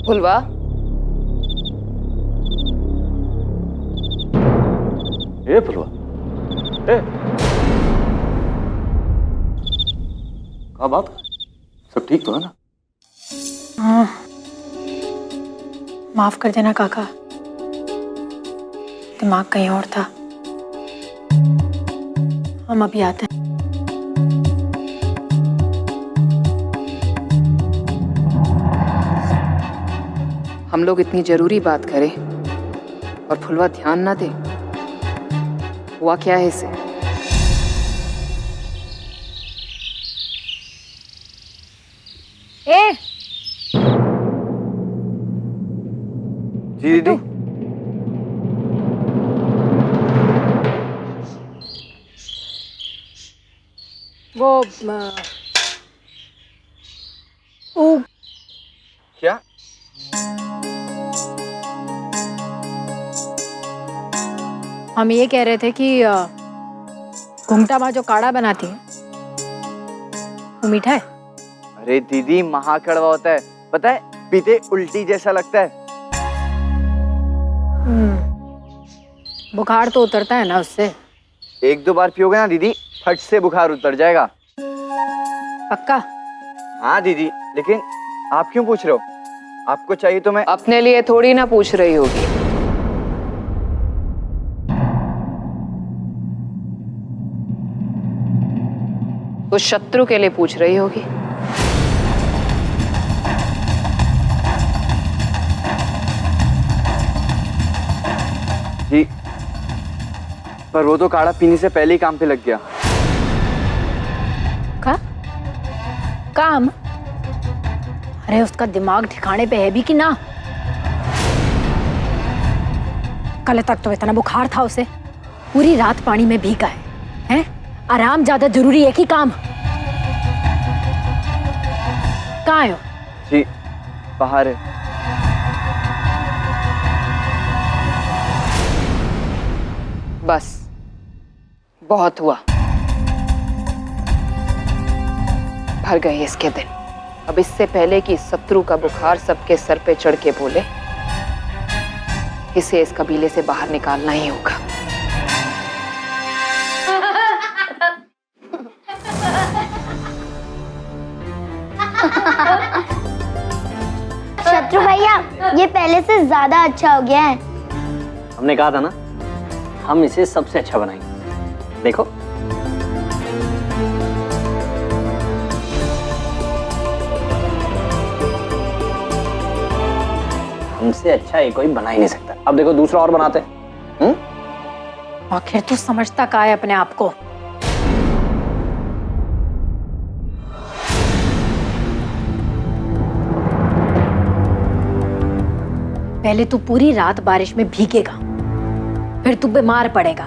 फुलवा, ए फुलवा, ए क्या बात, सब ठीक तो है ना? हाँ, माफ कर देना काका, दिमाग कहीं और था। हम अभी आते हैं। हम लोग इतनी जरूरी बात करें और फुलवा ध्यान ना दे। हुआ क्या है इसे? ए जी दीदी। वो क्या? हम ये कह रहे थे कि घुंघटा माँ जो काढ़ा बनाती है वो मीठा है। अरे दीदी महाकड़वा होता है, पता है, पीते उल्टी जैसा लगता है। बुखार तो उतरता है ना उससे। एक दो बार पियोगे ना दीदी, फट से बुखार उतर जाएगा। पक्का? हाँ दीदी, लेकिन आप क्यों पूछ रहे हो? आपको चाहिए तो मैं। अपने लिए थोड़ी ना पूछ रही होगी। तो शत्रु के लिए पूछ रही होगी। जी, पर वो तो काढ़ा पीने से पहले ही काम पे लग गया। का? काम? अरे उसका दिमाग ठिकाने पे है भी कि ना? कल तक तो इतना बुखार था उसे, पूरी रात पानी में भीगा है, हैं? आराम ज्यादा जरूरी है कि काम? कहाँ है वो? जी, बाहर है। बस, बहुत हुआ। भर गए इसके दिन। अब इससे पहले कि शत्रु का बुखार सबके सर पे चढ़ के बोले, इसे इस कबीले से बाहर निकालना ही होगा। शत्रु भैया, ये पहले से ज्यादा अच्छा हो गया है। हमने कहा था ना, हम इसे सबसे अच्छा बनाएंगे। देखो हमसे अच्छा ये कोई बना ही नहीं सकता। अब देखो दूसरा और बनाते हैं। आखिर तू समझता क्या है अपने आप को? पहले तू पूरी रात बारिश में भीगेगा, फिर तू बीमार पड़ेगा,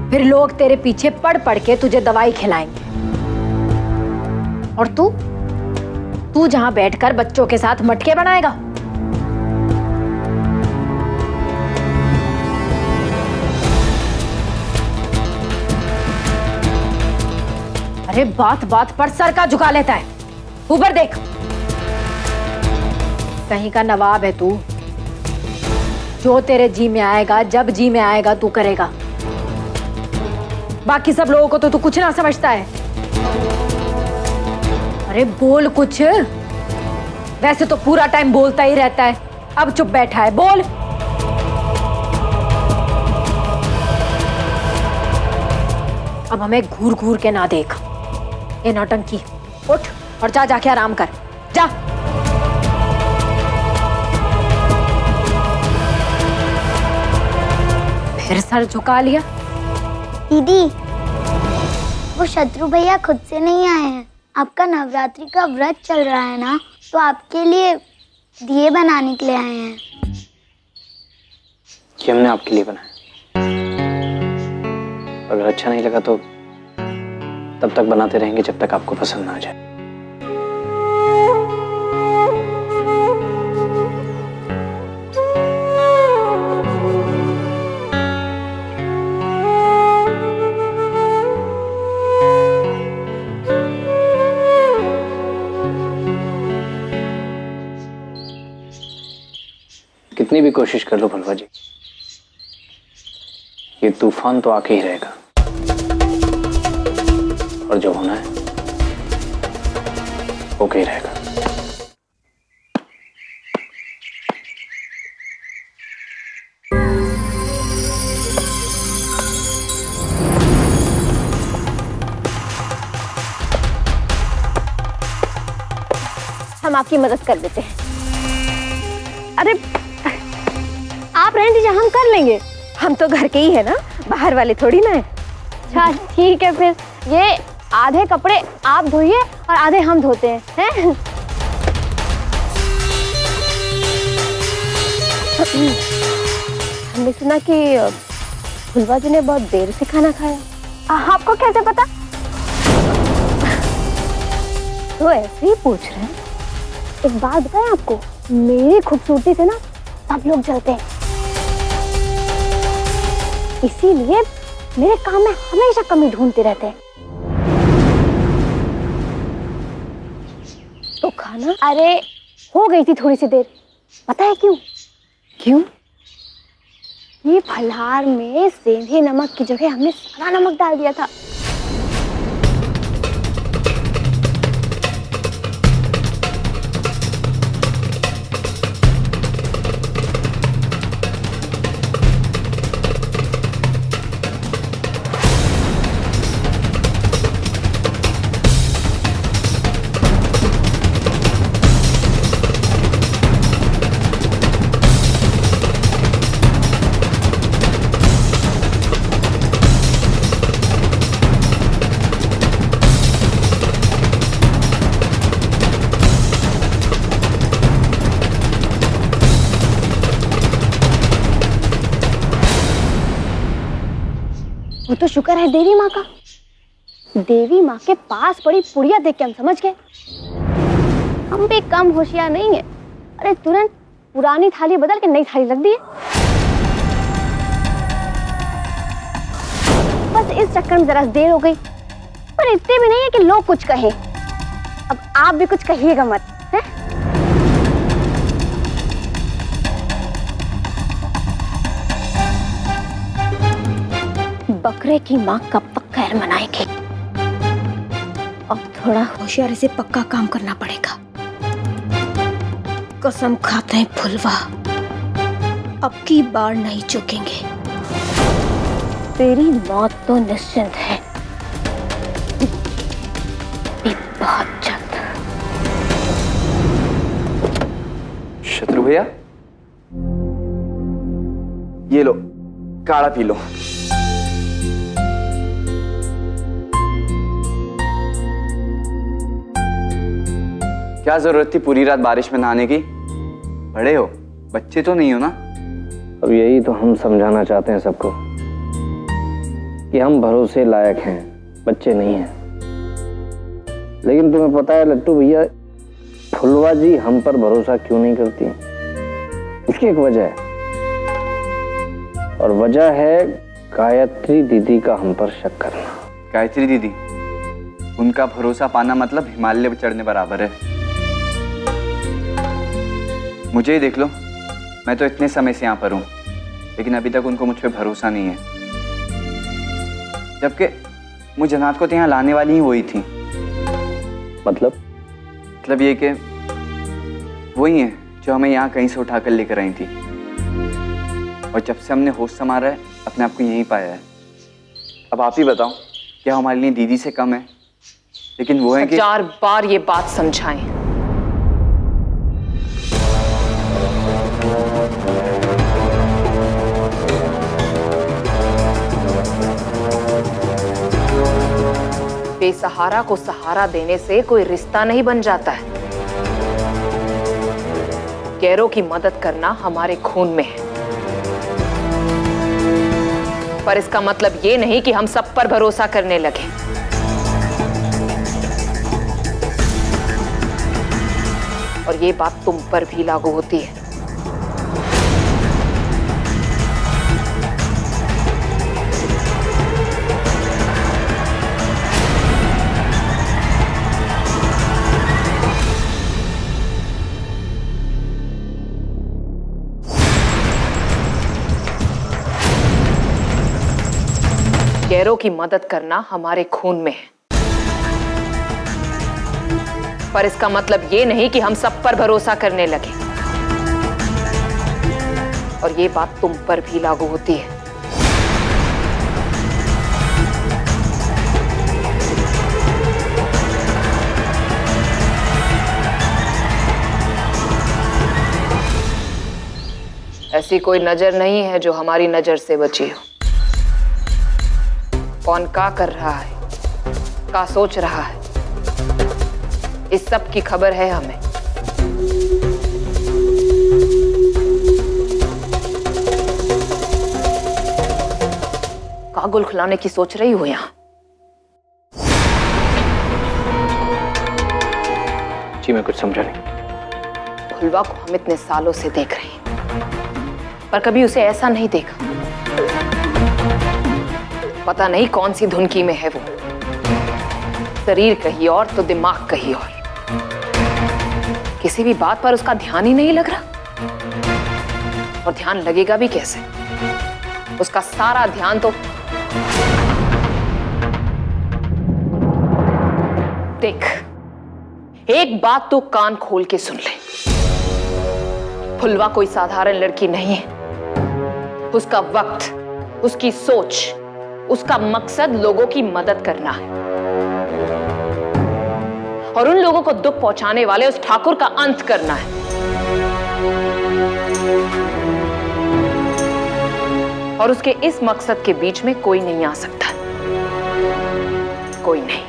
फिर लोग तेरे पीछे पड़ पड़ के तुझे दवाई खिलाएंगे, और तू जहां बैठकर बच्चों के साथ मटके बनाएगा। अरे बात बात पर सर का झुका लेता है। ऊपर देख, कहीं का नवाब है तू। जो तेरे जी में आएगा, जब जी में आएगा तू करेगा। बाकी सब लोगों को तो तू कुछ ना समझता है। अरे बोल कुछ। वैसे तो पूरा टाइम बोलता ही रहता है, अब चुप बैठा है। बोल। अब हमें घूर घूर के ना देख। ये नौटंकी, उठ और जाके आराम कर। जा। फिर सर झुका लिया। दीदी, वो शत्रु भैया खुद से नहीं आए हैं। आपका नवरात्रि का व्रत चल रहा है ना, तो आपके लिए दिए बनाने के लिए आए हैं। ये हमने आपके लिए बनाया। अगर अच्छा नहीं लगा तो तब तक बनाते रहेंगे जब तक आपको पसंद ना आ जाए। कितनी भी कोशिश कर लो फुलवा जी, ये तूफान तो आके ही रहेगा, और जो होना है होके ही रहेगा। हम आपकी मदद कर देते हैं। अरे आप रहने दीजिए, हम कर लेंगे। हम तो घर के ही है ना, बाहर वाले थोड़ी ना है। अच्छा ठीक है, फिर ये आधे कपड़े आप धोइए और आधे हम धोते हैं। हमने सुना कि फुलवा जी ने बहुत देर से खाना खाया। आपको कैसे पता? तो ऐसे ही पूछ रहे हैं। एक बात बताएं आपको, मेरी खूबसूरती से ना सब लोग जलते हैं, इसीलिए मेरे काम में हमेशा कमी ढूंढते रहते हैं। तो खाना अरे हो गई थी थोड़ी सी देर, पता है क्यों? क्यों? ये फलाहार में सेंधे नमक की जगह हमने सादा नमक डाल दिया था। वो तो शुक्र है देवी माँ का। देवी माँ के पास पड़ी पुड़िया देख के हम समझ गए, हम भी कम होशियार नहीं है। अरे तुरंत पुरानी थाली बदल के नई थाली रख दी है। बस इस चक्कर में जरा देर हो गई, पर इतनी भी नहीं है कि लोग कुछ कहें। अब आप भी कुछ कहिएगा मत, है? बकरे की माँ कब तक खैर मनाएगी? अब थोड़ा होशियारी से पक्का काम करना पड़ेगा। कसम खाते हैं फुलवा, अब की बार नहीं चूकेंगे। तेरी मौत तो निश्चिंत है, भी बहुत जल्द। शत्रु भैया, ये लो काढ़ा पी लो। क्या जरूरत थी पूरी रात बारिश में नहाने की? बड़े हो, बच्चे तो नहीं हो ना। अब यही तो हम समझाना चाहते हैं सबको कि हम भरोसे लायक हैं, बच्चे नहीं हैं। लेकिन तुम्हें पता है लट्टू भैया, फुलवा जी हम पर भरोसा क्यों नहीं करती? उसकी एक वजह है, और वजह है गायत्री दीदी का हम पर शक करना। गायत्री दीदी, उनका भरोसा पाना मतलब हिमालय पर चढ़ने बराबर है। मुझे ही देख लो, मैं तो इतने समय से यहाँ पर हूँ, लेकिन अभी तक उनको मुझ पर भरोसा नहीं है। जबकि मुझे जन्नत को तो यहाँ लाने वाली ही वही थी। मतलब ये कि वही है जो हमें यहाँ कहीं से उठाकर लेकर आई थी, और जब से हमने होश संभाला है अपने आप को यहीं पाया है। अब आप ही बताओ, क्या हमारे लिए दीदी से कम है? लेकिन वो है कि 4 बार ये बात समझाएं। बेसहारा को सहारा देने से कोई रिश्ता नहीं बन जाता है। गैरों की मदद करना हमारे खून में है, पर इसका मतलब ये नहीं कि हम सब पर भरोसा करने लगे। और ये बात तुम पर भी लागू होती है। गैरों की मदद करना हमारे खून में है, पर इसका मतलब ये नहीं कि हम सब पर भरोसा करने लगे। और ये बात तुम पर भी लागू होती है। ऐसी कोई नजर नहीं है जो हमारी नजर से बची हो। कौन क्या कर रहा है, क्या सोच रहा है, इस सब की खबर है हमें। क्या गुल खिलाने की सोच रही हो यहां? जी मैं कुछ समझा नहीं। फुलवा को हम इतने सालों से देख रहे हैं, पर कभी उसे ऐसा नहीं देखा। पता नहीं कौन सी धुनकी में है वो, शरीर कहीं और तो दिमाग कहीं और। किसी भी बात पर उसका ध्यान ही नहीं लग रहा, और ध्यान लगेगा भी कैसे? उसका सारा ध्यान तो देख, एक बात तो कान खोल के सुन ले, फुलवा कोई साधारण लड़की नहीं है। उसका वक्त, उसकी सोच, उसका मकसद लोगों की मदद करना है, और उन लोगों को दुख पहुंचाने वाले उस ठाकुर का अंत करना है। और उसके इस मकसद के बीच में कोई नहीं आ सकता, कोई नहीं।